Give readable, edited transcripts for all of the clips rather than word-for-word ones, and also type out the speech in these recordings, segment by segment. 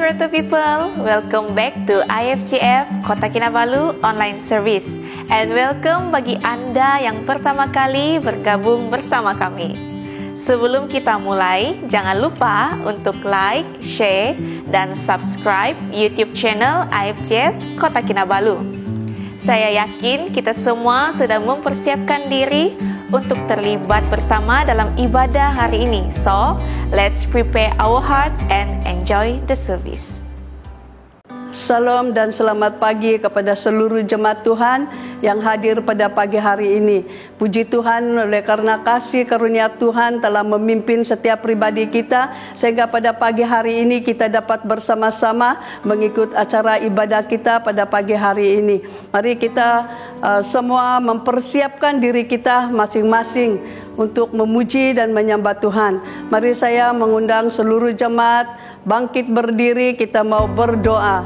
Ratu people, welcome back to IFCF Kota Kinabalu Online Service. And welcome bagi Anda yang pertama kali bergabung bersama kami. Sebelum kita mulai, jangan lupa untuk like, share, dan subscribe YouTube channel IFCF Kota Kinabalu. Saya yakin kita semua sedang mempersiapkan diri untuk terlibat bersama dalam ibadah hari ini. So, let's prepare our heart and enjoy the service. Salam dan selamat pagi kepada seluruh jemaat Tuhan yang hadir pada pagi hari ini. Puji Tuhan, oleh karena kasih karunia Tuhan telah memimpin setiap pribadi kita, sehingga pada pagi hari ini kita dapat bersama-sama mengikut acara ibadah kita pada pagi hari ini. Mari kita semua mempersiapkan diri kita masing-masing untuk memuji dan menyembah Tuhan. Mari saya mengundang seluruh jemaat bangkit berdiri, kita mau berdoa.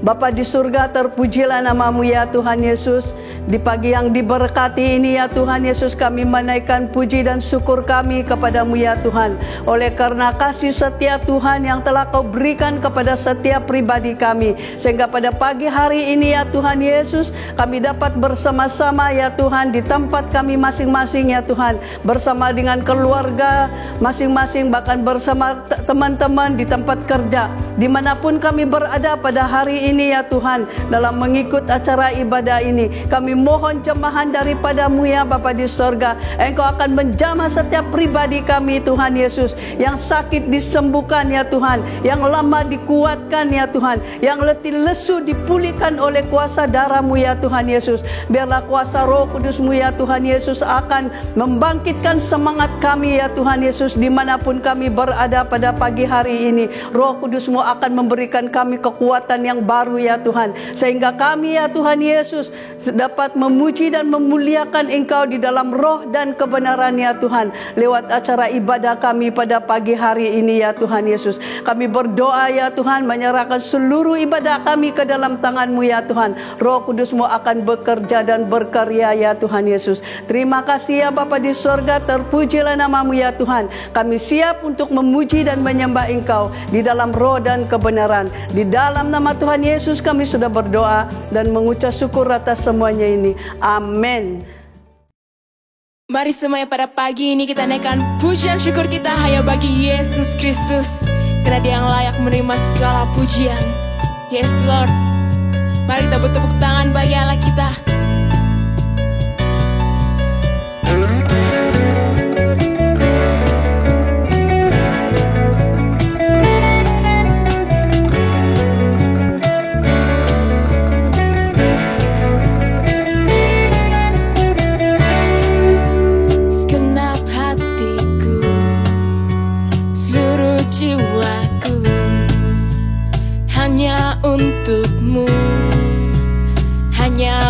Bapa di surga, terpujilah nama-Mu ya Tuhan Yesus. Di pagi yang diberkati ini ya Tuhan Yesus, kami menaikkan puji dan syukur kami kepada-Mu ya Tuhan. Oleh karena kasih setia Tuhan yang telah Kau berikan kepada setiap pribadi kami, sehingga pada pagi hari ini ya Tuhan Yesus, kami dapat bersama-sama ya Tuhan di tempat kami masing-masing ya Tuhan, bersama dengan keluarga masing-masing, bahkan bersama teman-teman di tempat kerja, dimanapun kami berada pada hari ini ya Tuhan, dalam mengikut acara ibadah ini. Kami mohon jemahan daripada-Mu ya Bapa di sorga. Engkau akan menjamah setiap pribadi kami Tuhan Yesus, yang sakit disembuhkan ya Tuhan, yang lemah dikuatkan ya Tuhan, yang letih lesu dipulihkan oleh kuasa darah-Mu ya Tuhan Yesus. Biarlah kuasa Roh Kudus-Mu ya Tuhan Yesus akan membangkitkan semangat kami ya Tuhan Yesus, dimanapun kami berada pada pagi hari ini. Roh Kudus-Mu akan memberikan kami kekuatan yang baru ya Tuhan, sehingga kami ya Tuhan Yesus dapat memuji dan memuliakan Engkau di dalam roh dan kebenaran ya Tuhan, lewat acara ibadah kami pada pagi hari ini ya Tuhan Yesus. Kami berdoa ya Tuhan, menyerahkan seluruh ibadah kami ke dalam tangan-Mu ya Tuhan. Roh Kudus-Mu akan bekerja dan berkarya ya Tuhan Yesus. Terima kasih ya Bapa di sorga, terpujilah nama-Mu ya Tuhan. Kami siap untuk memuji dan menyembah Engkau di dalam roh dan kebenaran. Di dalam nama Tuhan Yesus kami sudah berdoa dan mengucap syukur atas semuanya ini. Amin. Mari semuanya pada pagi ini kita naikkan pujian syukur kita hanya bagi Yesus Kristus, karena Dia yang layak menerima segala pujian. Yes Lord. Mari kita bertepuk tangan bagi Allah kita. Hanya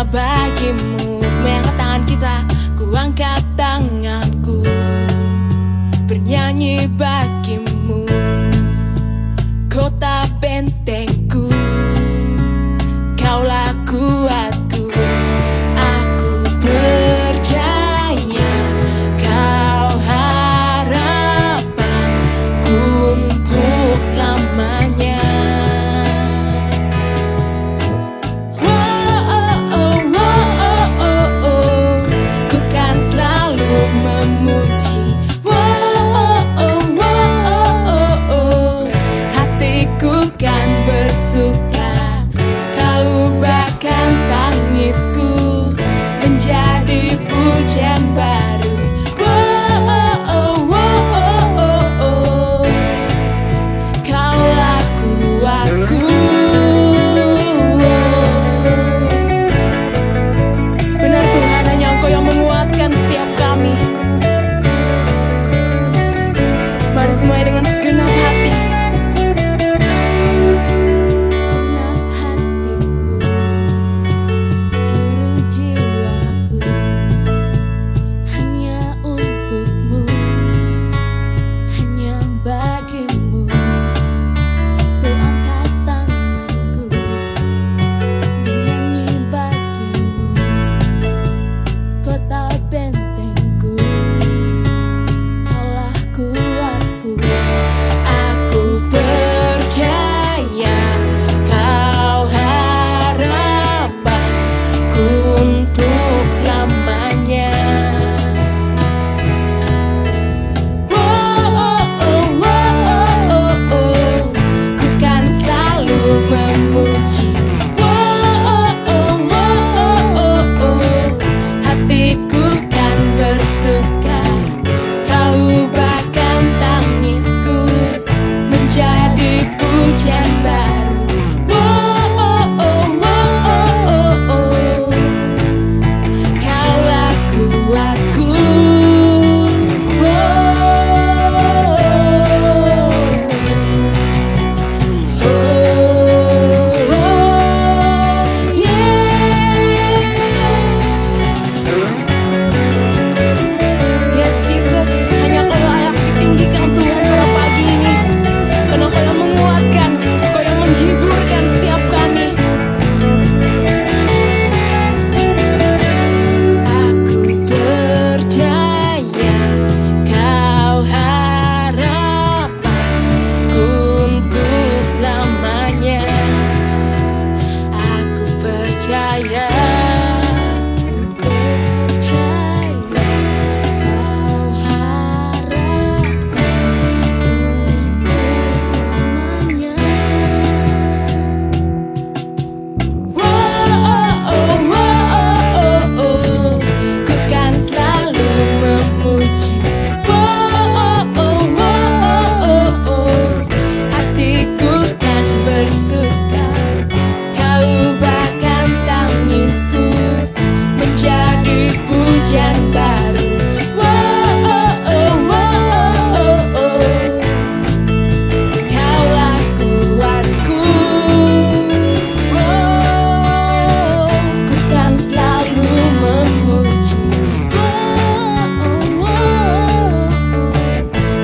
pujian baru. Wow, oh, oh, wow, oh, oh. Kaulah kuatku. Wow, ku kan selalu memuji. Wow, wow,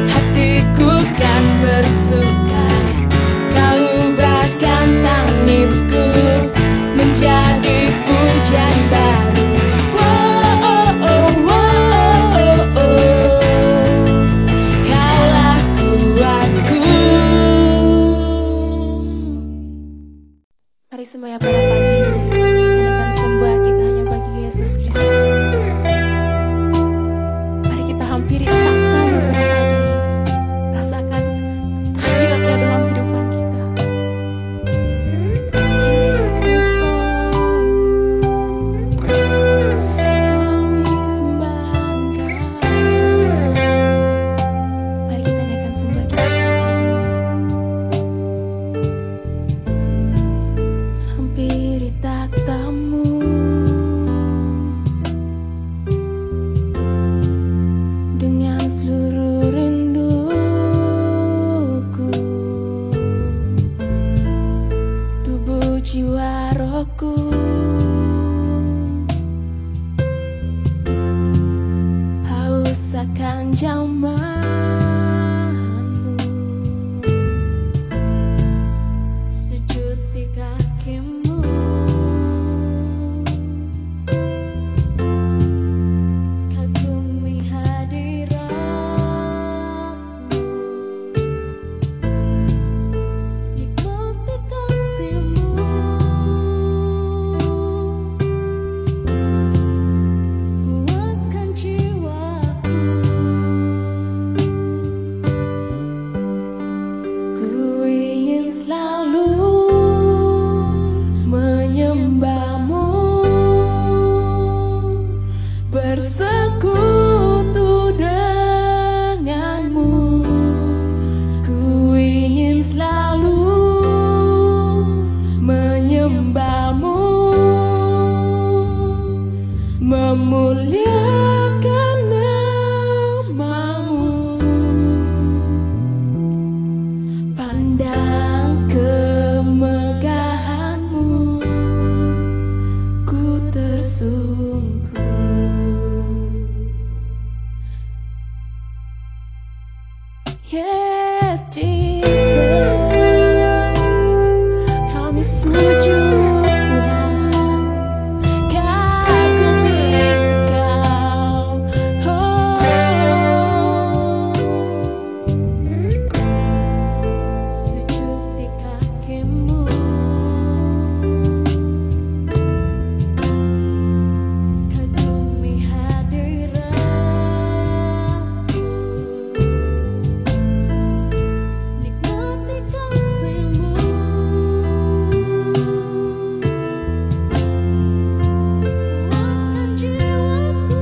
hatiku kan bersuka. Kau ubahkan tangisku menjadi pujian baru. Wow, oh, oh, wow, oh, oh. Kaulah kuatku. Mari semuanya pada pagi ini nyanyikan sembah kita hanya bagi Yesus Kristus. Mari kita hampiri tahtanya pada pagi ini. Rasakan hadiratnya dalam kehidupan kita. Yes, Lord. Kami sembahkan. Mari kita naikkan sembah kita pada pagi ini. Hampiri takhtamu, dengan seluruh rinduku, tubuh jiwa rohku. Haus akan jamahanmu, sujud di kakimu. Kagumi hadiratmu, nikmati kasihmu. Puaskan jiwaku. Ku ingin selalu menyembahmu, bersekutu denganmu. Ku ingin selalu menyembahmu, memuliakan namamu. Pandang kemegahanmu, ku tersungkur. Yes, Jesus, kami sujud Tuhan, kagumi Engkau. Oh, sujud di kakimu, kagumi hadiratmu, nikmati kasihmu. Puaskan jiwaku.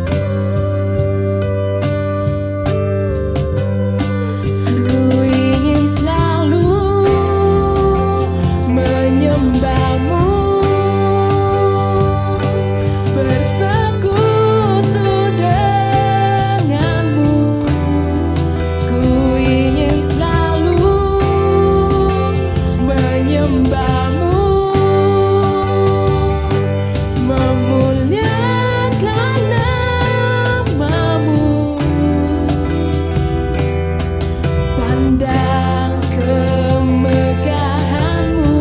Ku ingin selalu menyembahmu, bersekutu denganmu. Ku ingin selalu menyembahmu, memuliakan namamu. Pandang kemegahanmu,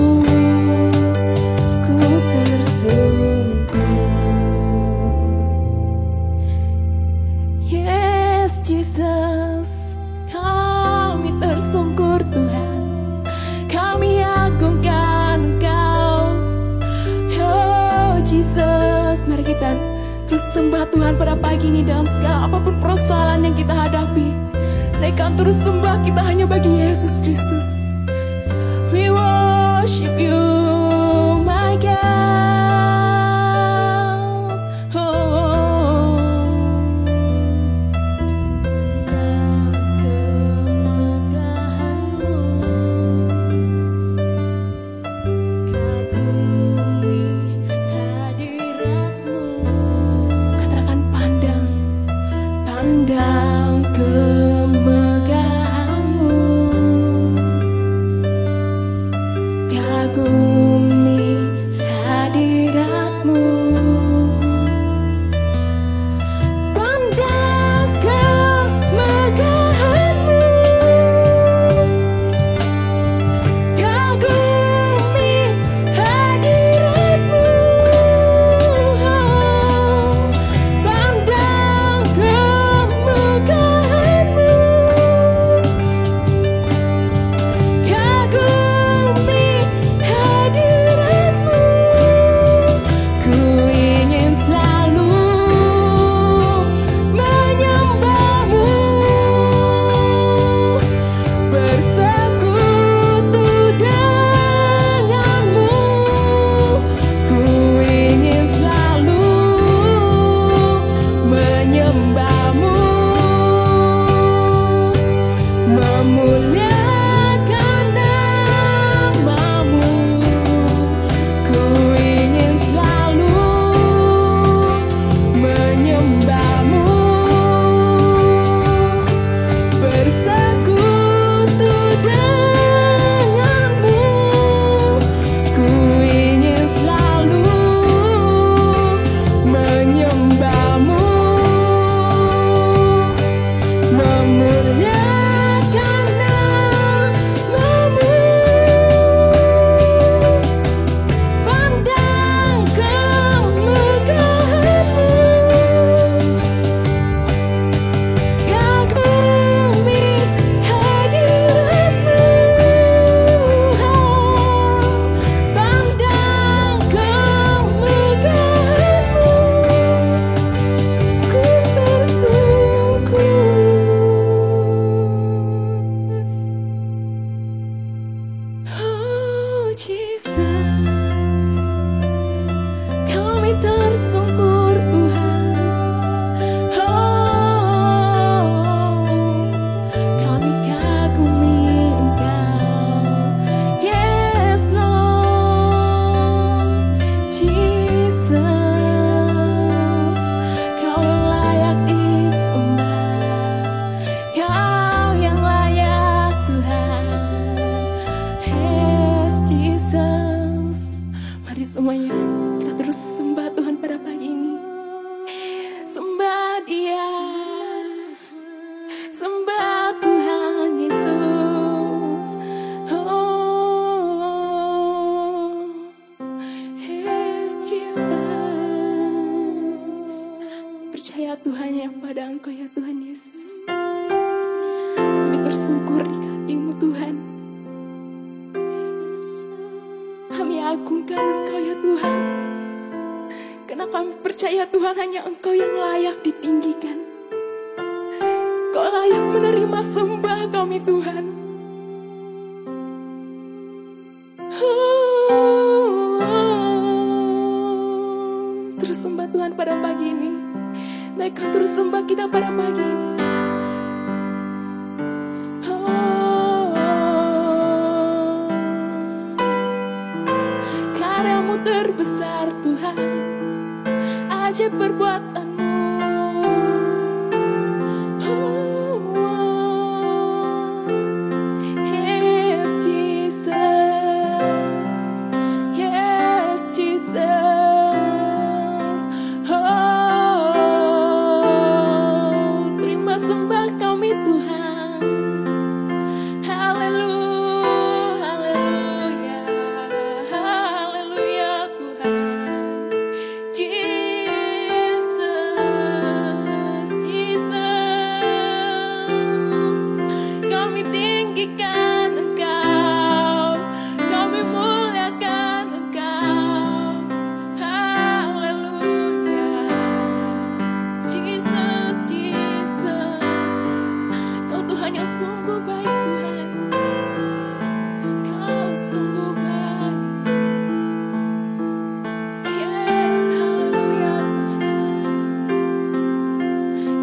ku tersungkur. Yes, Jesus, kami tersungkur Tuhan. Kami agungkan Engkau. Oh Jesus, mari kita terus sembah Tuhan pada pagi ini dalam segala apapun persoalan yang kita hadapi. Naikkan terus sembah kita hanya bagi Yesus Kristus. We worship you, my God. Oh, kemegahanmu, kagumi hadiratmu. Katakan pandang Pandang kemegahanmu, kagumi hadiratmu. Pandang kemegahanmu, kagumi hadiratmu. Pandang kemegahanmu, kagumi hadiratmu. Ku ingin selalu menyembahmu, bersekutu denganmu. Ku ingin selalu menyembahmu, memuliakan namamu. Ku ingin selalu menyembahmu, bersekutu denganmu. Ku ingin selalu menyembahmu, memuliakan namamu. Pandang kemegahanmu, kagumi hadiratmu. Pandang kemegahanmu, ku tersungkur. Oh Jesus, kami tersungkur Tuhan. Oh, kami kagumi Engkau. Yes Lord Jesus, Kau yang layak disembah, Kau yang layak Tuhan. Yes Jesus, mari semuanya kita terus sembah Tuhan pada pagi ini. Sembah Dia, sembah Tuhan Yesus. Oh, yes Jesus, percaya Tuhan yang pada Engkau ya Tuhan Yesus. Kami tersungkur di kaki-Mu Tuhan. Kami agungkan Engkau ya Tuhan, karena kami percaya Tuhan hanya Engkau yang layak ditinggikan. Kau layak menerima sembah kami Tuhan. Terus sembah Tuhan pada pagi ini. Naikkan terus sembah kita pada pagi ini. Karyamu terbesar Tuhan, ajaib perbuatanmu. Yes Jesus, yes Jesus. Oh, terima sembah kami Tuhan. Haleluya, haleluya, haleluya Tuhan. Jesus, Jesus, kami tinggikan Engkau, kami muliakan Engkau. Haleluya, Jesus, Jesus, Kau Tuhan yang sungguh baik Tuhan. Kau sungguh baik. Yes, haleluya Tuhan.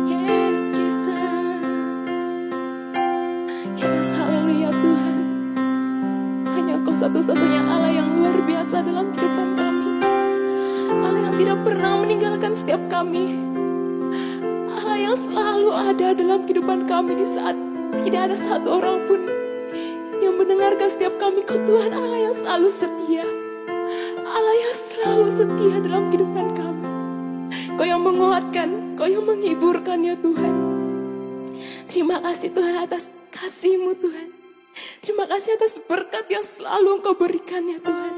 Yes, Jesus. Yes, haleluya Tuhan. Hanya Kau satu-satunya Allah yang luar biasa dalam kehidupan kami. Allah yang tidak pernah meninggalkan setiap kami. Allah Allah yang selalu ada dalam kehidupan kami di saat tidak ada satu orang pun yang mendengarkan setiap kami. Kau Tuhan Allah yang selalu setia, Allah yang selalu setia dalam kehidupan kami. Kau yang menguatkan, Kau yang menghiburkan ya Tuhan. Terima kasih Tuhan atas kasih-Mu Tuhan. Terima kasih atas berkat yang selalu Engkau berikan ya Tuhan.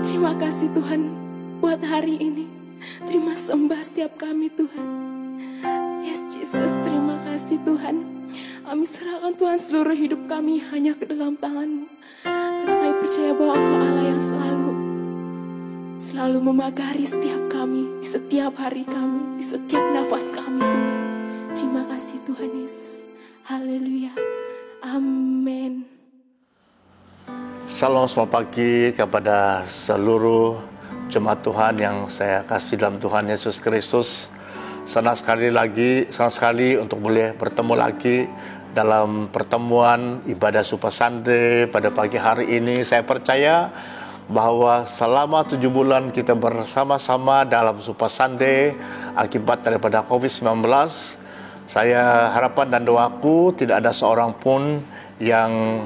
Terima kasih Tuhan buat hari ini. Terima sembah setiap kami Tuhan. Yes Jesus, terima kasih Tuhan. Kami serahkan Tuhan seluruh hidup kami hanya ke dalam tangan-Mu. Karena kami percaya bahwa Engkau Allah yang selalu memagari setiap kami, di setiap hari kami, di setiap nafas kami Tuhan. Terima kasih Tuhan Yesus. Haleluya. Amin. Salam selamat pagi kepada seluruh jemaat Tuhan yang saya kasih dalam Tuhan Yesus Kristus. Senang sekali untuk boleh bertemu lagi dalam pertemuan ibadah Super Sunday pada pagi hari ini. Saya percaya bahwa selama 7 bulan kita bersama-sama dalam Super Sunday akibat daripada COVID-19, saya harapan dan doaku tidak ada seorang pun yang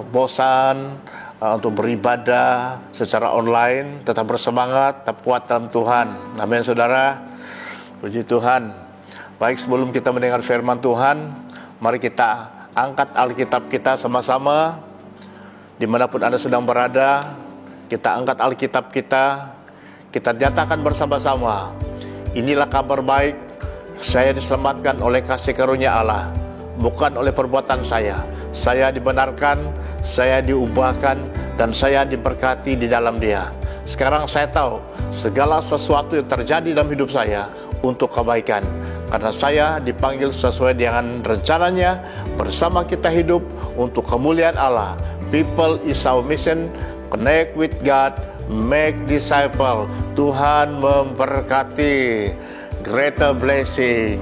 bosan untuk beribadah secara online. Tetap bersemangat, tetap kuat dalam Tuhan. Amin saudara. Puji Tuhan. Baik, sebelum kita mendengar firman Tuhan, mari kita angkat Alkitab kita sama-sama. Dimanapun Anda sedang berada, kita angkat Alkitab kita nyatakan bersama-sama. Inilah kabar baik, saya diselamatkan oleh kasih karunia Allah, bukan oleh perbuatan saya. Saya dibenarkan, saya diubahkan, dan saya diberkati di dalam Dia. Sekarang saya tahu segala sesuatu yang terjadi dalam hidup saya untuk kebaikan, karena saya dipanggil sesuai dengan rencananya. Bersama kita hidup untuk kemuliaan Allah. People is our mission. Connect with God, make disciple. Tuhan memberkati. Greater blessing.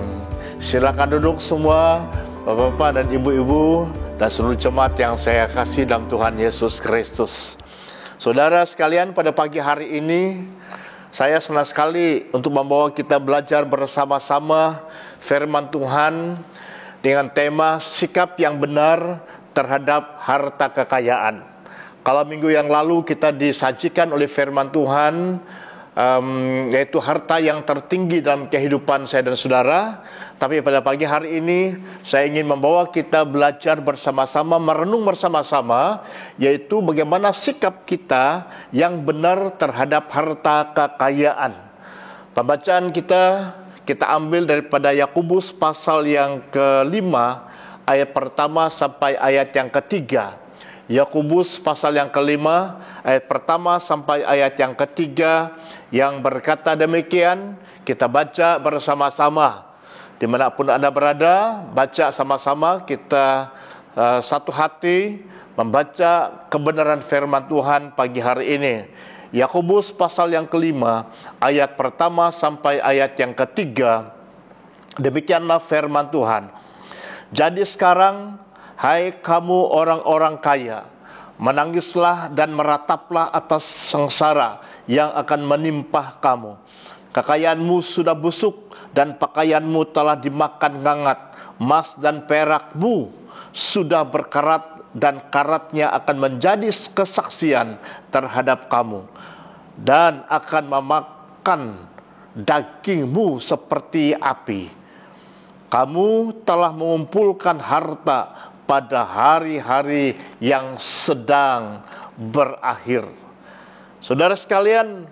Silakan duduk semua, Bapak-bapak dan Ibu-ibu dan seluruh jemaat yang saya kasih dalam Tuhan Yesus Kristus. Saudara sekalian, pada pagi hari ini saya senang sekali untuk membawa kita belajar bersama-sama firman Tuhan dengan tema sikap yang benar terhadap harta kekayaan. Kalau minggu yang lalu kita disajikan oleh firman Tuhan, yaitu harta yang tertinggi dalam kehidupan saya dan saudara. Tapi pada pagi hari ini saya ingin membawa kita belajar bersama-sama, merenung bersama-sama, yaitu bagaimana sikap kita yang benar terhadap harta kekayaan. Pembacaan kita ambil daripada Yakobus pasal yang ke-5 ayat pertama sampai ayat yang ketiga. Yakobus pasal yang ke-5 ayat pertama sampai ayat yang ketiga, yang berkata demikian. Kita baca bersama-sama. Dimanapun Anda berada, baca sama-sama. Kita satu hati membaca kebenaran firman Tuhan pagi hari ini. Yakobus pasal yang ke-5 ayat pertama sampai ayat yang ketiga. Demikianlah firman Tuhan. Jadi sekarang, hai kamu orang-orang kaya, menangislah dan merataplah atas sengsara yang akan menimpa kamu. Kekayaanmu sudah busuk dan pakaianmu telah dimakan ngangat. Emas dan perakmu sudah berkarat dan karatnya akan menjadi kesaksian terhadap kamu, dan akan memakan dagingmu seperti api. Kamu telah mengumpulkan harta pada hari-hari yang sedang berakhir. Saudara sekalian,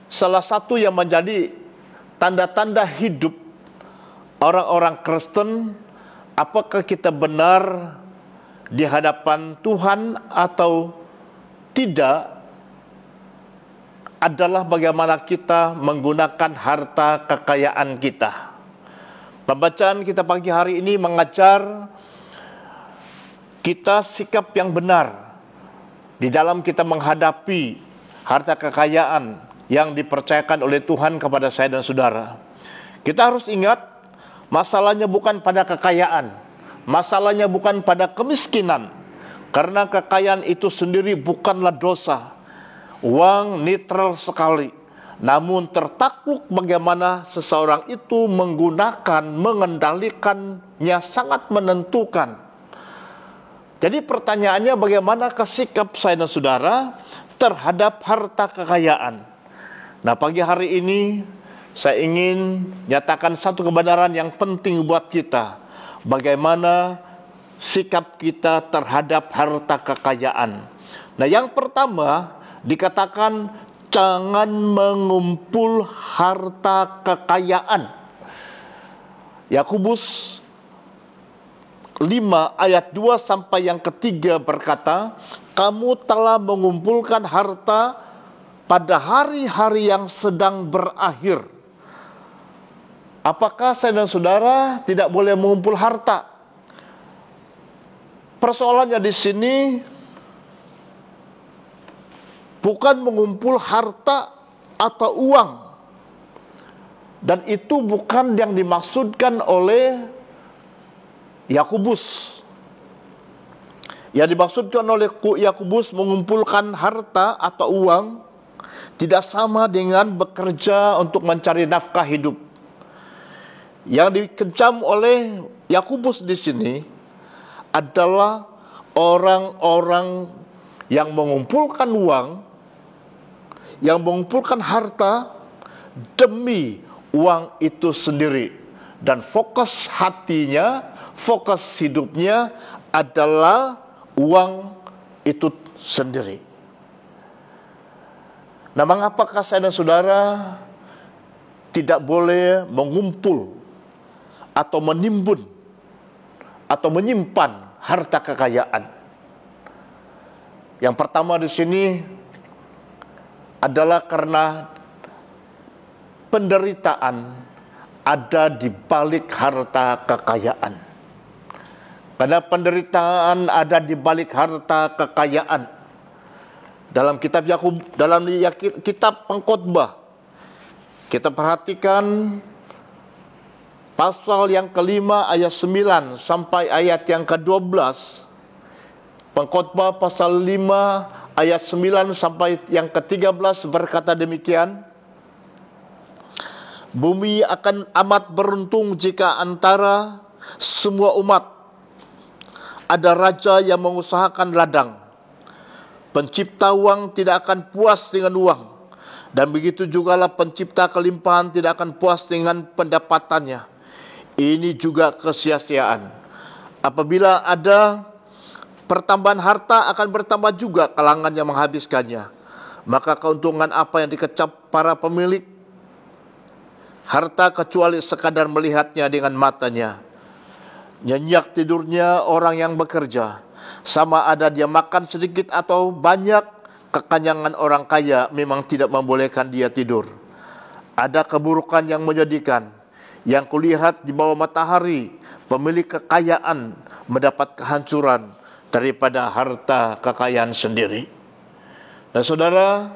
salah satu yang menjadi tanda-tanda hidup orang-orang Kristen, apakah kita benar di hadapan Tuhan atau tidak, adalah bagaimana kita menggunakan harta kekayaan kita. Pembacaan kita pagi hari ini mengajar kita sikap yang benar di dalam kita menghadapi harta kekayaan yang dipercayakan oleh Tuhan kepada saya dan saudara. Kita harus ingat, masalahnya bukan pada kekayaan, masalahnya bukan pada kemiskinan, karena kekayaan itu sendiri bukanlah dosa. Uang netral sekali. namun tertakluk bagaimana seseorang itu mengendalikannya sangat menentukan. Jadi pertanyaannya, bagaimana sikap saya dan saudara terhadap harta kekayaan? Nah, pagi hari ini saya ingin nyatakan satu kebenaran yang penting buat kita. Bagaimana sikap kita terhadap harta kekayaan. Nah, yang pertama dikatakan jangan mengumpul harta kekayaan. Yakobus 5 ayat 2 sampai yang ketiga berkata, kamu telah mengumpulkan harta pada hari-hari yang sedang berakhir. Apakah saya dan saudara tidak boleh mengumpul harta? Persoalannya di sini bukan mengumpul harta atau uang. Dan itu bukan yang dimaksudkan oleh Yakobus. Yang dimaksudkan oleh Yakobus mengumpulkan harta atau uang tidak sama dengan bekerja untuk mencari nafkah hidup. Yang dikecam oleh Yakobus di sini adalah orang-orang yang mengumpulkan uang, yang mengumpulkan harta demi uang itu sendiri, dan fokus hatinya, fokus hidupnya adalah uang itu sendiri. Nah, mengapakah saya dan saudara tidak boleh mengumpul atau menimbun atau menyimpan harta kekayaan? Yang pertama di sini adalah karena penderitaan ada di balik harta kekayaan. Karena penderitaan ada di balik harta kekayaan. Dalam kitab kitab Pengkhotbah, kita perhatikan pasal yang kelima ayat 9 sampai ayat yang ke-12. Pengkhotbah pasal 5 ayat 9 sampai yang ke-13 berkata demikian. Bumi akan amat beruntung jika antara semua umat ada raja yang mengusahakan ladang. Pencipta uang tidak akan puas dengan uang, dan begitu jugalah pencipta kelimpahan tidak akan puas dengan pendapatannya. Ini juga kesia-siaan. Apabila ada pertambahan harta, akan bertambah juga kalangan yang menghabiskannya. Maka keuntungan apa yang dikecap para pemilik harta kecuali sekadar melihatnya dengan matanya? Nyenyak tidurnya orang yang bekerja, sama ada dia makan sedikit atau banyak. Kekenyangan orang kaya memang tidak membolehkan dia tidur. Ada keburukan yang menyedihkan yang kulihat di bawah matahari. Pemilik kekayaan mendapat kehancuran daripada harta kekayaan sendiri. Dan saudara,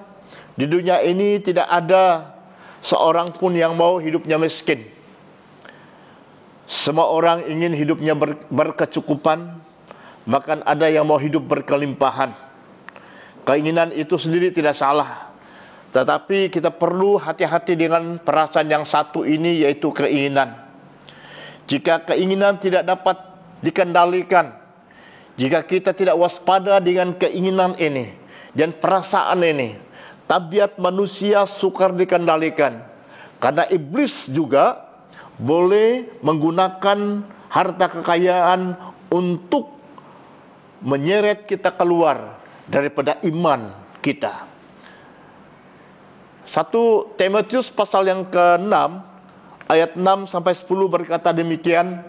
di dunia ini tidak ada seorang pun yang mau hidupnya miskin. Semua orang ingin hidupnya berkecukupan, bahkan ada yang mau hidup berkelimpahan. Keinginan itu sendiri tidak salah, tetapi kita perlu hati-hati dengan perasaan yang satu ini, yaitu keinginan. Jika keinginan tidak dapat dikendalikan, jika kita tidak waspada dengan keinginan ini dan perasaan ini, tabiat manusia sukar dikendalikan. Karena iblis juga boleh menggunakan harta kekayaan untuk menyeret kita keluar daripada iman kita. 1 Timotius pasal yang ke-6 ayat 6 sampai 10 berkata demikian.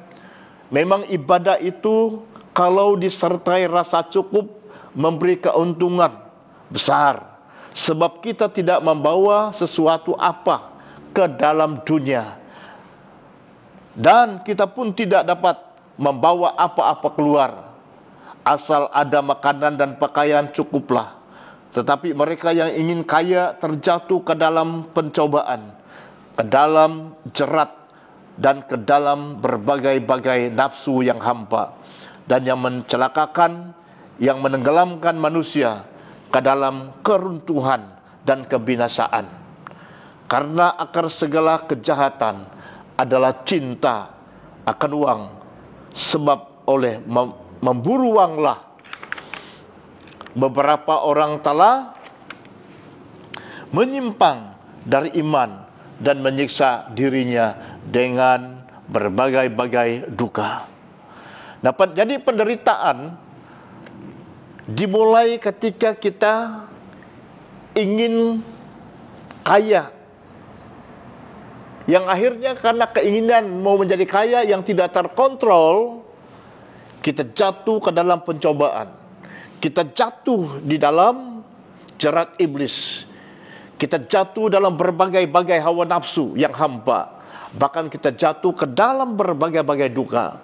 Memang ibadah itu kalau disertai rasa cukup memberi keuntungan besar, sebab kita tidak membawa sesuatu apa ke dalam dunia, dan kita pun tidak dapat membawa apa-apa keluar. Asal ada makanan dan pakaian cukuplah. Tetapi mereka yang ingin kaya terjatuh ke dalam pencobaan, ke dalam jerat, dan ke dalam berbagai-bagai nafsu yang hampa, dan yang mencelakakan, yang menenggelamkan manusia ke dalam keruntuhan dan kebinasaan. Karena akar segala kejahatan adalah cinta akan uang, sebab oleh memburu uanglah beberapa orang telah menyimpang dari iman dan menyiksa dirinya dengan berbagai-bagai duka. Dapat jadi penderitaan dimulai ketika kita ingin kaya, yang akhirnya karena keinginan mau menjadi kaya yang tidak terkontrol, kita jatuh ke dalam pencobaan, kita jatuh di dalam jerat iblis, kita jatuh dalam berbagai-bagai hawa nafsu yang hampa, bahkan kita jatuh ke dalam berbagai-bagai duka.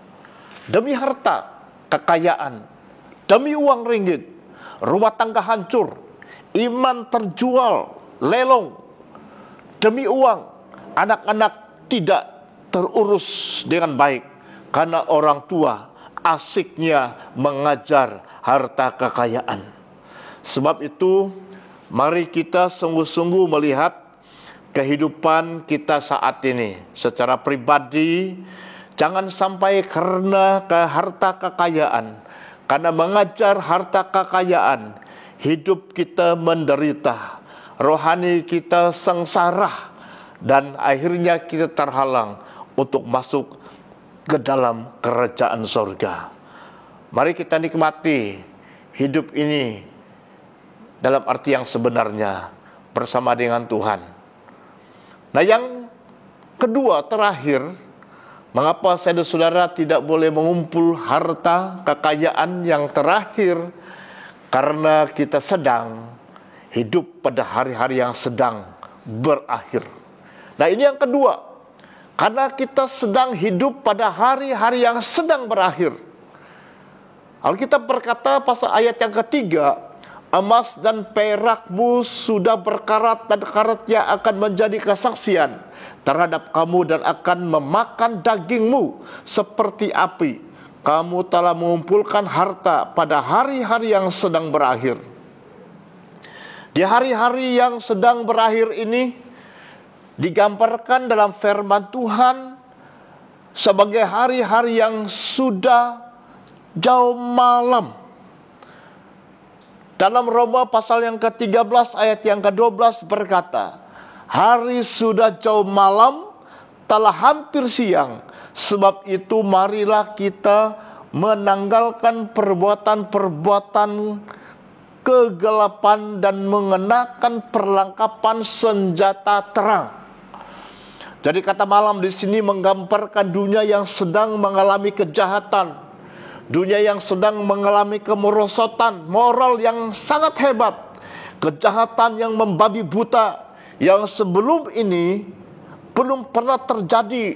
Demi harta, kekayaan, demi uang ringgit, rumah tangga hancur, iman terjual, lelong, demi uang, anak-anak tidak terurus dengan baik karena orang tua asiknya mengajar harta kekayaan. Sebab itu, mari kita sungguh-sungguh melihat kehidupan kita saat ini secara pribadi. Jangan sampai karena harta kekayaan, karena mengajar harta kekayaan, hidup kita menderita, rohani kita sengsara, dan akhirnya kita terhalang untuk masuk ke dalam kerajaan surga. Mari kita nikmati hidup ini dalam arti yang sebenarnya bersama dengan Tuhan. Nah, yang kedua, terakhir, mengapa saya dan saudara tidak boleh mengumpul harta kekayaan yang terakhir? Karena kita sedang hidup pada hari-hari yang sedang berakhir. Nah, ini yang kedua. Karena kita sedang hidup pada hari-hari yang sedang berakhir. Alkitab berkata pasal ayat yang ketiga, emas dan perakmu sudah berkarat dan karatnya akan menjadi kesaksian terhadap kamu dan akan memakan dagingmu seperti api. Kamu telah mengumpulkan harta pada hari-hari yang sedang berakhir. Di hari-hari yang sedang berakhir ini digambarkan dalam firman Tuhan sebagai hari-hari yang sudah jauh malam. Dalam Roma pasal yang ke-13 ayat yang ke-12 berkata, hari sudah jauh malam, telah hampir siang. Sebab itu marilah kita menanggalkan perbuatan-perbuatan kegelapan dan mengenakan perlengkapan senjata terang. Jadi kata malam di sini menggambarkan dunia yang sedang mengalami kejahatan, dunia yang sedang mengalami kemerosotan moral yang sangat hebat, kejahatan yang membabi buta, yang sebelum ini belum pernah terjadi,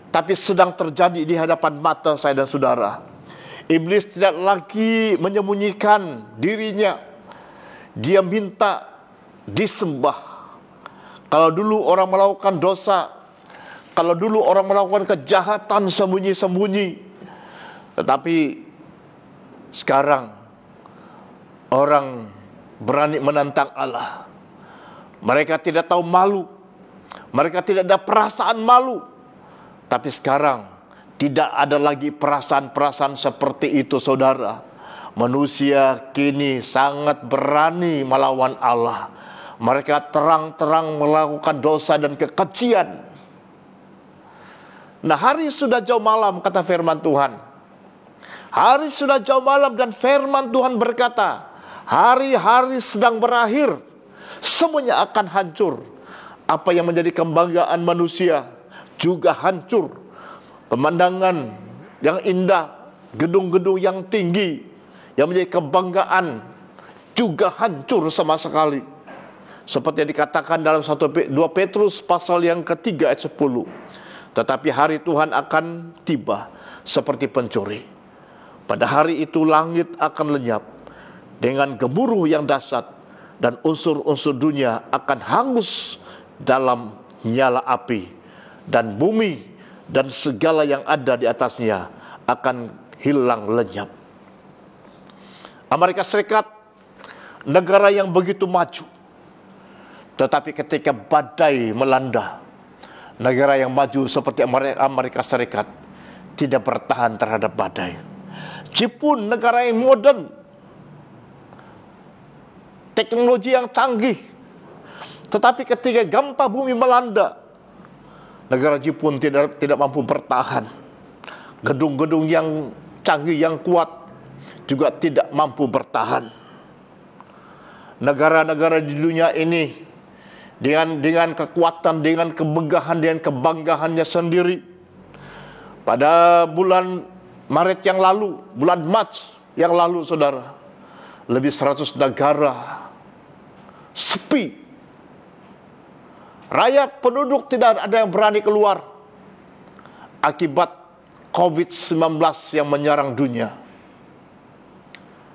tapi sedang terjadi di hadapan mata saya dan saudara. Iblis tidak lagi menyembunyikan dirinya. Dia minta disembah. Kalau dulu orang melakukan dosa, kalau dulu orang melakukan kejahatan sembunyi-sembunyi, tetapi sekarang orang berani menantang Allah. Mereka tidak tahu malu, mereka tidak ada perasaan malu. Tapi sekarang tidak ada lagi perasaan-perasaan seperti itu, saudara. Manusia kini sangat berani melawan Allah. Mereka terang-terang melakukan dosa dan kekejian. Nah, hari sudah jauh malam, kata firman Tuhan. Hari sudah jauh malam dan firman Tuhan berkata, hari-hari sedang berakhir. Semuanya akan hancur. Apa yang menjadi kebanggaan manusia juga hancur. Pemandangan yang indah, gedung-gedung yang tinggi yang menjadi kebanggaan juga hancur sama sekali. Seperti yang dikatakan dalam 2 Petrus pasal yang ketiga ayat 10. Tetapi hari Tuhan akan tiba seperti pencuri. Pada hari itu langit akan lenyap dengan gemuruh yang dahsyat, dan unsur-unsur dunia akan hangus dalam nyala api, dan bumi dan segala yang ada di atasnya akan hilang lenyap. Amerika Serikat, negara yang begitu maju, Tetapi ketika badai melanda, negara yang maju seperti Amerika Serikat tidak bertahan terhadap badai. Jepun, negara yang modern, teknologi yang canggih, tetapi ketika gempa bumi melanda, negara Jepun tidak mampu bertahan. Gedung-gedung yang canggih, yang kuat juga tidak mampu bertahan. Negara-negara di dunia ini dengan kekuatan, dengan kemegahan, dengan kebanggaannya sendiri, pada bulan Maret yang lalu, bulan Maret yang lalu, saudara, lebih 100 negara sepi. Rakyat, penduduk tidak ada yang berani keluar akibat COVID-19 yang menyerang dunia.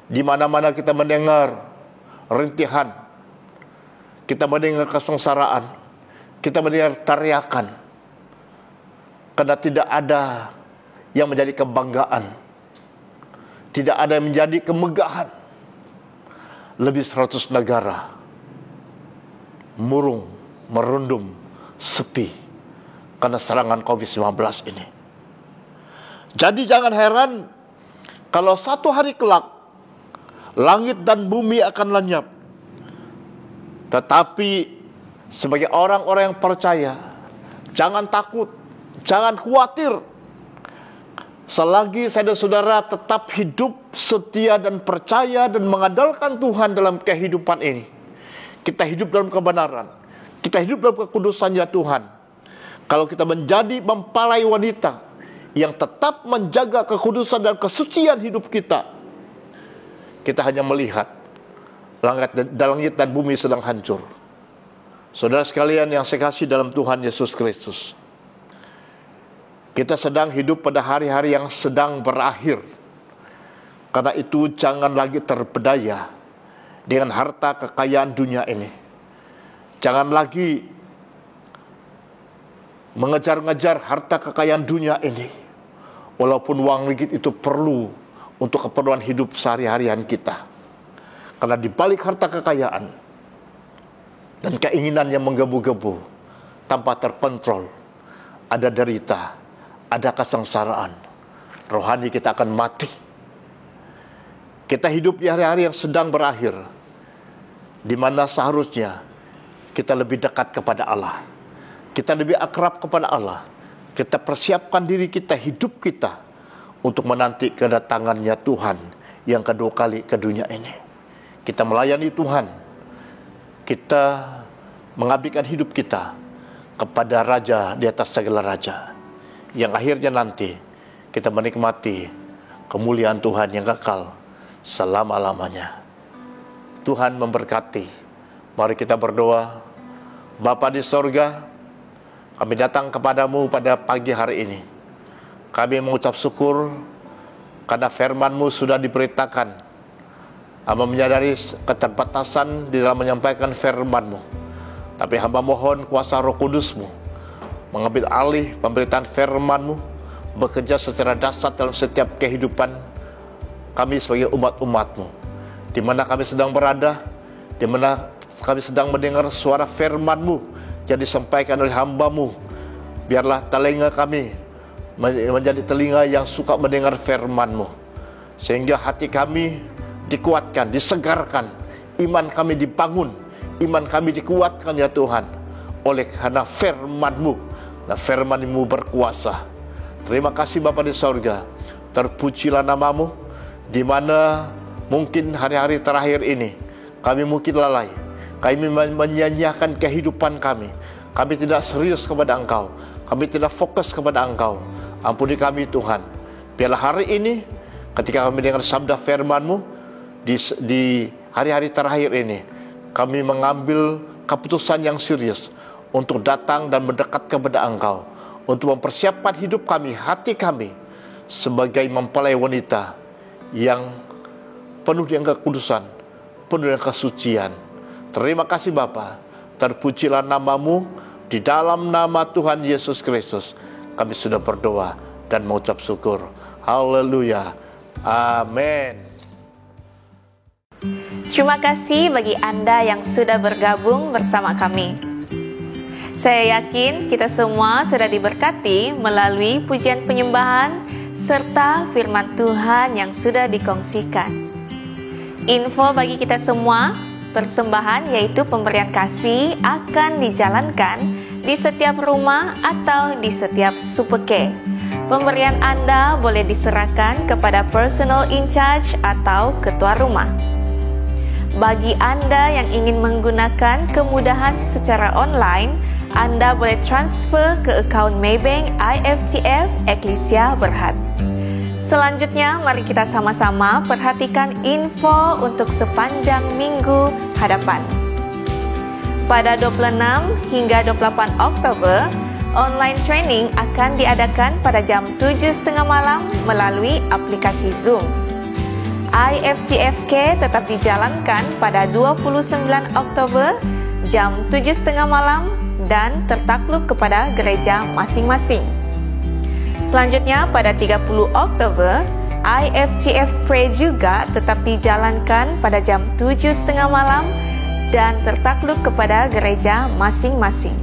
Di mana-mana kita mendengar rintihan, kita mendengar kesengsaraan, kita mendengar teriakan, karena tidak ada yang menjadi kebanggaan, tidak ada yang menjadi kemegahan. Lebih 100 negara murung, merundum, sepi karena serangan COVID-19 ini. Jadi jangan heran kalau satu hari kelak langit dan bumi akan lenyap. Tetapi sebagai orang-orang yang percaya, jangan takut, jangan khawatir. Selagi saudara-saudara tetap hidup setia dan percaya dan mengandalkan Tuhan dalam kehidupan ini, kita hidup dalam kebenaran, kita hidup dalam kekudusan ya Tuhan. Kalau kita menjadi mempelai wanita yang tetap menjaga kekudusan dan kesucian hidup kita, kita hanya melihat langit dan bumi sedang hancur. Saudara sekalian yang saya kasih dalam Tuhan Yesus Kristus, kita sedang hidup pada hari-hari yang sedang berakhir. Karena itu jangan lagi terpedaya dengan harta kekayaan dunia ini. Jangan lagi mengejar-ngejar harta kekayaan dunia ini. Walaupun uang ringgit itu perlu untuk keperluan hidup sehari-harian kita. Karena di balik harta kekayaan dan keinginan yang menggebu-gebu tanpa terkontrol, ada derita, ada kesengsaraan. Rohani kita akan mati. Kita hidup di hari-hari yang sedang berakhir, di mana seharusnya kita lebih dekat kepada Allah, kita lebih akrab kepada Allah. Kita persiapkan diri kita, hidup kita untuk menanti kedatangannya Tuhan yang kedua kali ke dunia ini. Kita melayani Tuhan, kita mengabdikan hidup kita kepada Raja di atas segala raja, yang akhirnya nanti kita menikmati kemuliaan Tuhan yang kekal selama-lamanya. Tuhan memberkati. Mari kita berdoa. Bapa di sorga, kami datang kepadamu pada pagi hari ini. Kami mengucap syukur karena firman-Mu sudah diberitakan. Hamba menyadari keterbatasan di dalam menyampaikan firman-Mu. Tapi hamba mohon kuasa Roh Kudus-Mu mengambil alih pemberitaan firman-Mu, bekerja secara dahsyat dalam setiap kehidupan kami sebagai umat-umat-Mu. Di mana kami sedang berada, di mana kami sedang mendengar suara firman-Mu yang disampaikan oleh hamba-Mu. Biarlah telinga kami menjadi telinga yang suka mendengar firman-Mu, sehingga hati kami dikuatkan, disegarkan, iman kami dibangun, iman kami dikuatkan ya Tuhan, oleh karena firman-Mu. Nah, firman-Mu berkuasa. Terima kasih Bapa di sorga. Terpujilah nama-Mu, di mana mungkin hari-hari terakhir ini kami mungkin lalai, kami menyanyiakan kehidupan kami. Kami tidak serius kepada Engkau, kami tidak fokus kepada Engkau. Ampuni kami Tuhan. Biarlah hari ini ketika kami dengar sabda firman-Mu di hari-hari terakhir ini, kami mengambil keputusan yang serius untuk datang dan mendekat kepada Engkau, untuk mempersiapkan hidup kami, hati kami sebagai mempelai wanita yang penuh dengan kekudusan, penuh dengan kesucian. Terima kasih Bapa. Terpujilah nama-Mu. Di dalam nama Tuhan Yesus Kristus kami sudah berdoa dan mengucap syukur. Haleluya. Amin. Terima kasih bagi Anda yang sudah bergabung bersama kami. Saya yakin kita semua sudah diberkati melalui pujian penyembahan serta firman Tuhan yang sudah dikongsikan. Info bagi kita semua, persembahan yaitu pemberian kasih akan dijalankan di setiap rumah atau di setiap superke. Pemberian Anda boleh diserahkan kepada personal in charge atau ketua rumah. Bagi Anda yang ingin menggunakan kemudahan secara online, Anda boleh transfer ke akaun Maybank IFCF Eklesia Berhad. Selanjutnya, mari kita sama-sama perhatikan info untuk sepanjang minggu hadapan. Pada 26 hingga 28 Oktober, online training akan diadakan pada jam 7.30 malam melalui aplikasi Zoom. IFGFK tetap dijalankan pada 29 Oktober jam 7.30 malam dan tertakluk kepada gereja masing-masing. Selanjutnya pada 30 Oktober, IFGF Pray juga tetap dijalankan pada jam 7.30 malam dan tertakluk kepada gereja masing-masing.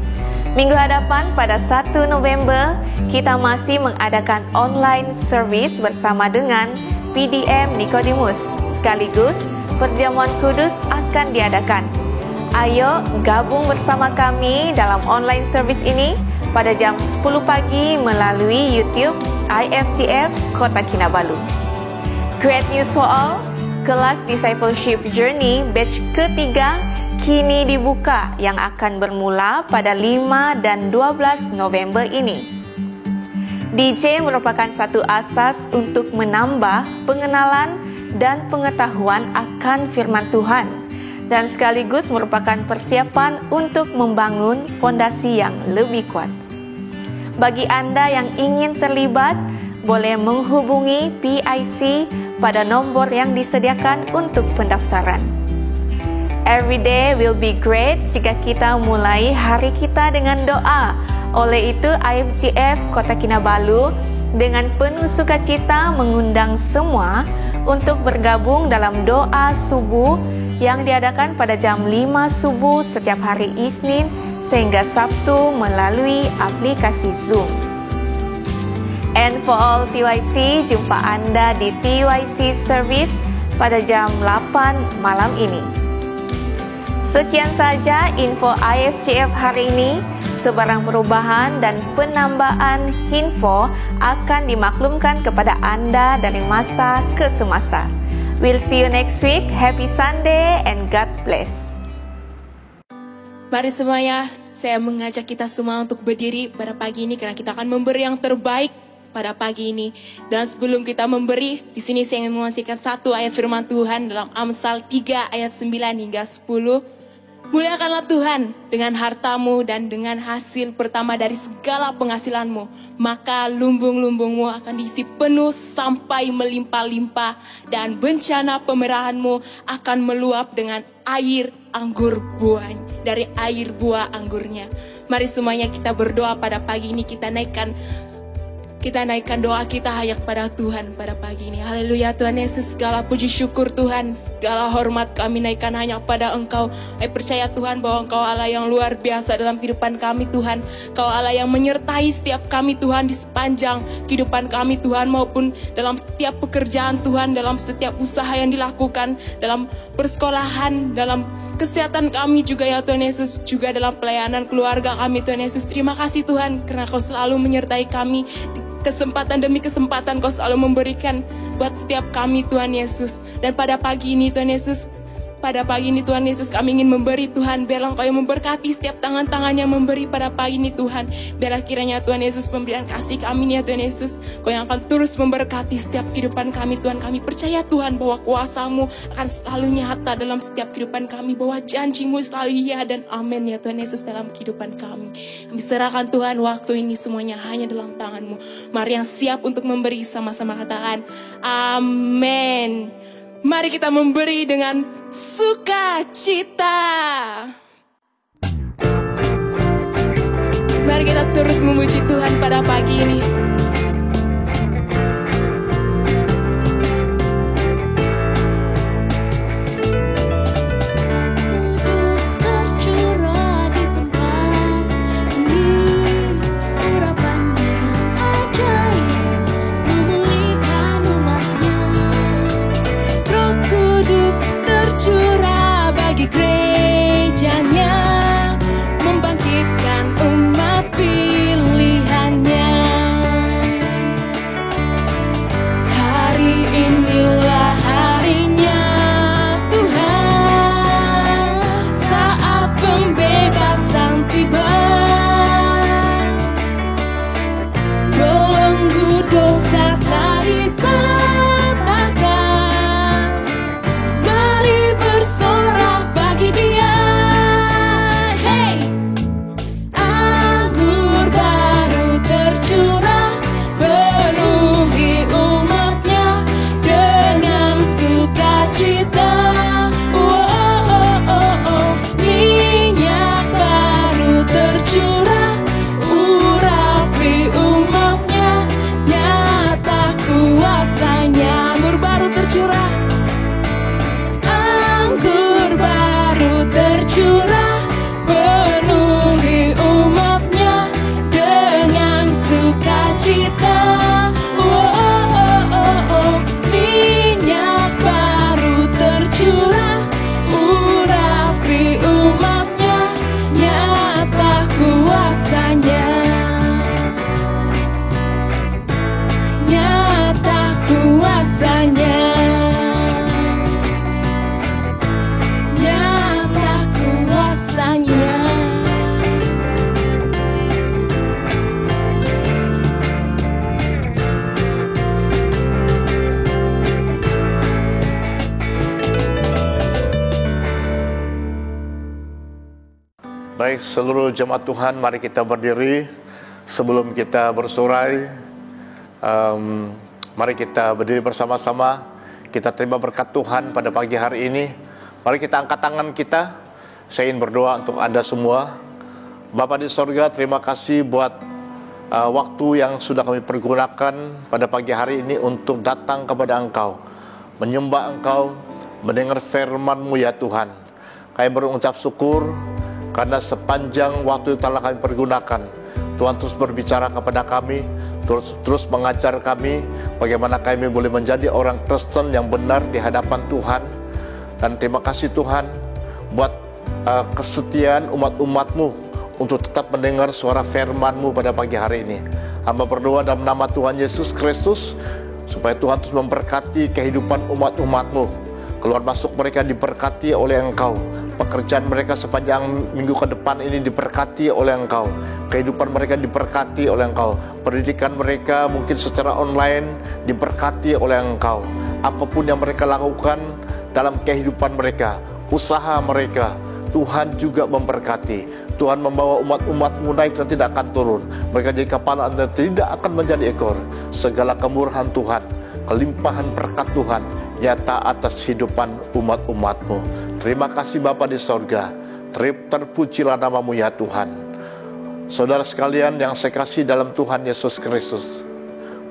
Minggu hadapan pada 1 November, kita masih mengadakan online service bersama dengan PDM Nicodemus. Sekaligus, perjamuan kudus akan diadakan. Ayo gabung bersama kami dalam online service ini pada jam 10 pagi melalui YouTube IFCF Kota Kinabalu. Great news for all, kelas Discipleship Journey batch ketiga kini dibuka yang akan bermula pada 5 dan 12 November ini. DJ merupakan satu asas untuk menambah pengenalan dan pengetahuan akan firman Tuhan dan sekaligus merupakan persiapan untuk membangun fondasi yang lebih kuat. Bagi Anda yang ingin terlibat, boleh menghubungi PIC pada nomor yang disediakan untuk pendaftaran. Every day will be great jika kita mulai hari kita dengan doa. Oleh itu, IFGF Kota Kinabalu dengan penuh sukacita mengundang semua untuk bergabung dalam doa subuh yang diadakan pada jam 5 subuh setiap hari Isnin sehingga Sabtu melalui aplikasi Zoom. And for all TYC, jumpa Anda di TYC Service pada jam 8 malam ini. Sekian saja info IFCF hari ini. Sebarang perubahan dan penambahan info akan dimaklumkan kepada Anda dari masa ke semasa. We'll see you next week. Happy Sunday and God bless. Mari semuanya, saya mengajak kita semua untuk berdiri pada pagi ini karena kita akan memberi yang terbaik pada pagi ini. Dan sebelum kita memberi, di sini saya ingin menyaksikan satu ayat firman Tuhan dalam Amsal 3 ayat 9 hingga 10. Muliakanlah Tuhan dengan hartamu dan dengan hasil pertama dari segala penghasilanmu. Maka lumbung-lumbungmu akan diisi penuh sampai melimpah-limpah. Dan bencana pemerahanmu akan meluap dengan air anggur buah, dari air buah anggurnya. Mari semuanya kita berdoa pada pagi ini. Kita naikkan doa kita hanya kepada Tuhan pada pagi ini. Haleluya Tuhan Yesus, segala puji syukur Tuhan, segala hormat kami naikkan hanya kepada Engkau. Saya percaya Tuhan bahwa Engkau Allah yang luar biasa dalam kehidupan kami Tuhan. Engkau Allah yang menyertai setiap kami Tuhan di sepanjang kehidupan kami Tuhan, maupun dalam setiap pekerjaan Tuhan, dalam setiap usaha yang dilakukan, dalam persekolahan, dalam kesehatan kami juga ya Tuhan Yesus, juga dalam pelayanan keluarga kami Tuhan Yesus. Terima kasih Tuhan karena Kau selalu menyertai kami. Kesempatan demi kesempatan Kau selalu memberikan buat setiap kami Tuhan Yesus. Dan pada pagi ini Tuhan Yesus, Tuhan Yesus, kami ingin memberi Tuhan. Biarlah Engkau yang memberkati setiap tangan-tangan yang memberi pada pagi ini Tuhan. Biarlah kiranya Tuhan Yesus pemberian kasih kami nih ya Tuhan Yesus, Kau yang akan terus memberkati setiap kehidupan kami Tuhan. Kami percaya Tuhan bahwa kuasa-Mu akan selalu nyata dalam setiap kehidupan kami, bahwa janji-Mu selalu ya dan amin ya Tuhan Yesus dalam kehidupan kami. Kami serahkan Tuhan waktu ini semuanya hanya dalam tangan-Mu. Mari yang siap untuk memberi sama-sama katakan amin. Mari kita memberi dengan sukacita. Mari kita terus memuji Tuhan pada pagi ini. sukacita. Minyak baru tercurah, urapi umatnya, nyata kuasanya, nyata kuasanya, nyata kuasanya. Baik, seluruh jemaat Tuhan, mari kita berdiri sebelum kita bersorai. Mari kita berdiri bersama-sama. Kita terima berkat Tuhan pada pagi hari ini. Mari kita angkat tangan kita. Saya ingin berdoa untuk Anda semua. Bapa di sorga, terima kasih buat waktu yang sudah kami pergunakan pada pagi hari ini untuk datang kepada Engkau, menyembah Engkau, mendengar firman-Mu ya Tuhan. Kami berucap syukur karena sepanjang waktu yang telah kami pergunakan, Tuhan terus berbicara kepada kami, terus mengajar kami bagaimana kami boleh menjadi orang Kristen yang benar di hadapan Tuhan. Dan terima kasih Tuhan buat kesetiaan umat-umat-Mu untuk tetap mendengar suara firman-Mu pada pagi hari ini. Hamba berdoa dalam nama Tuhan Yesus Kristus, supaya Tuhan terus memberkati kehidupan umat-umat-Mu. Keluar masuk mereka diberkati oleh Engkau. Pekerjaan mereka sepanjang minggu ke depan ini diberkati oleh Engkau. Kehidupan mereka diberkati oleh Engkau. Pendidikan mereka mungkin secara online diberkati oleh Engkau. Apapun yang mereka lakukan dalam kehidupan mereka, usaha mereka, Tuhan juga memberkati. Tuhan membawa umat-umat-Mu naik dan tidak akan turun. Mereka jadi kepala dan tidak akan menjadi ekor. Segala kemurahan Tuhan, kelimpahan berkat Tuhan nyata atas kehidupan umat-umat-Mu. Terima kasih Bapa di sorga. Terpujilah nama-Mu ya Tuhan. Saudara sekalian yang saya kasih dalam Tuhan Yesus Kristus,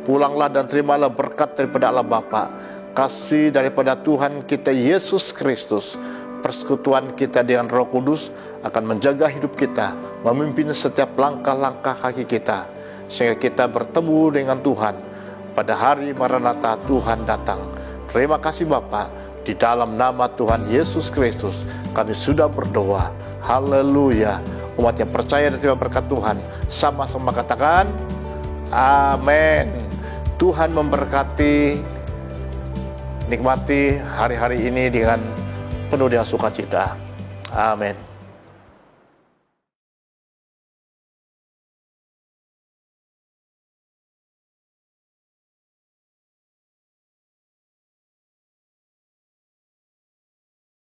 pulanglah dan terimalah berkat daripada Allah Bapa, kasih daripada Tuhan kita Yesus Kristus, persekutuan kita dengan Roh Kudus akan menjaga hidup kita, memimpin setiap langkah-langkah kaki kita, sehingga kita bertemu dengan Tuhan pada hari Maranatha Tuhan datang. Terima kasih Bapa, di dalam nama Tuhan Yesus Kristus kami sudah berdoa. Haleluya. Umat yang percaya dan terima berkat Tuhan sama-sama katakan amin. Tuhan memberkati. Nikmati hari-hari ini dengan penuh dengan sukacita. Amin.